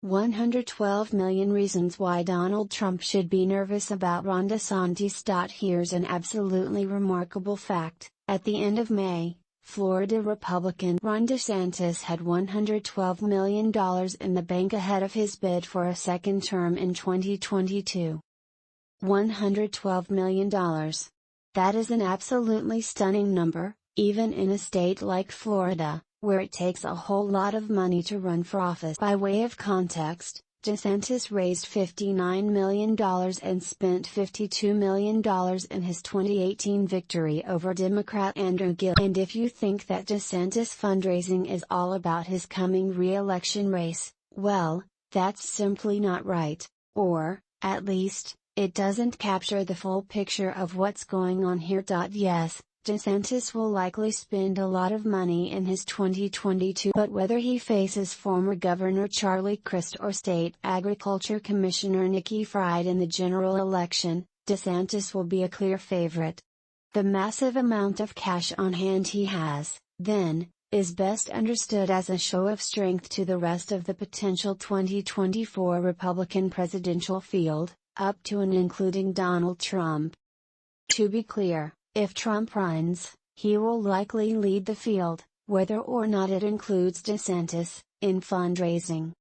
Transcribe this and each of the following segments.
112 million reasons why Donald Trump should be nervous about Ron DeSantis. Here's an absolutely remarkable fact. At the end of May, Florida Republican Ron DeSantis had $112 million in the bank ahead of his bid for a second term in 2022. $112 million. That is an absolutely stunning number, even in a state like Florida, where it takes a whole lot of money to run for office. By way of context, DeSantis raised $59 million and spent $52 million in his 2018 victory over Democrat Andrew Gillum. And if you think that DeSantis fundraising is all about his coming re-election race, well, that's simply not right, or, at least, it doesn't capture the full picture of what's going on here. Yes, DeSantis will likely spend a lot of money in his 2022, but whether he faces former Governor Charlie Crist or State Agriculture Commissioner Nikki Fried in the general election, DeSantis will be a clear favorite. The massive amount of cash on hand he has, then, is best understood as a show of strength to the rest of the potential 2024 Republican presidential field, up to and including Donald Trump. To be clear, if Trump runs, he will likely lead the field, whether or not it includes DeSantis, in fundraising.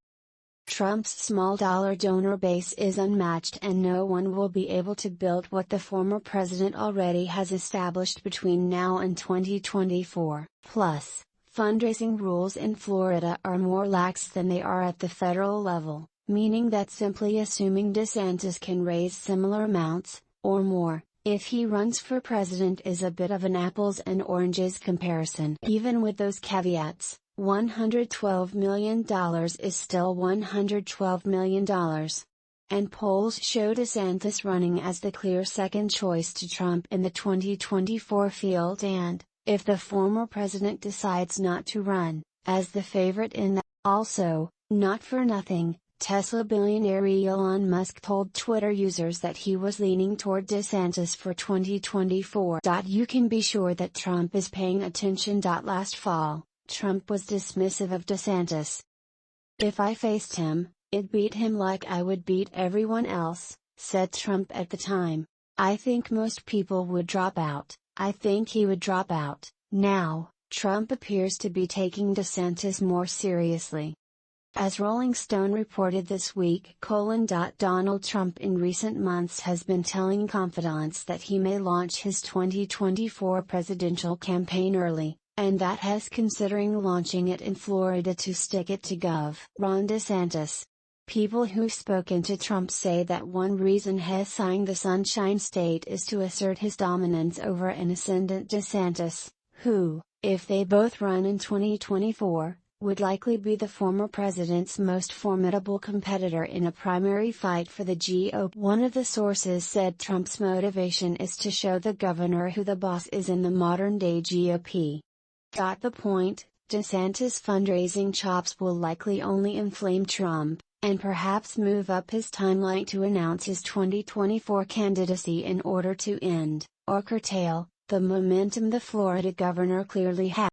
Trump's small-dollar donor base is unmatched, and no one will be able to build what the former president already has established between now and 2024. Plus, fundraising rules in Florida are more lax than they are at the federal level, meaning that simply assuming DeSantis can raise similar amounts, or more, if he runs for president is a bit of an apples and oranges comparison. Even with those caveats, $112 million is still $112 million. And polls show DeSantis running as the clear second choice to Trump in the 2024 field, and, if the former president decides not to run, as the favorite in that. Also, not for nothing, Tesla billionaire Elon Musk told Twitter users that he was leaning toward DeSantis for 2024. You can be sure that Trump is paying attention. Last fall, Trump was dismissive of DeSantis. "If I faced him, I'd beat him like I would beat everyone else," said Trump at the time. "I think most people would drop out. I think he would drop out." Now, Trump appears to be taking DeSantis more seriously. As Rolling Stone reported this week, Donald Trump in recent months has been telling confidants that he may launch his 2024 presidential campaign early, and that he's considering launching it in Florida to stick it to Gov. Ron DeSantis. People who've spoken to Trump say that one reason he's signed the Sunshine State is to assert his dominance over an ascendant DeSantis, who, if they both run in 2024, would likely be the former president's most formidable competitor in a primary fight for the GOP. One of the sources said Trump's motivation is to show the governor who the boss is in the modern-day GOP. The point, DeSantis' fundraising chops will likely only inflame Trump, and perhaps move up his timeline to announce his 2024 candidacy in order to end, or curtail, the momentum the Florida governor clearly has.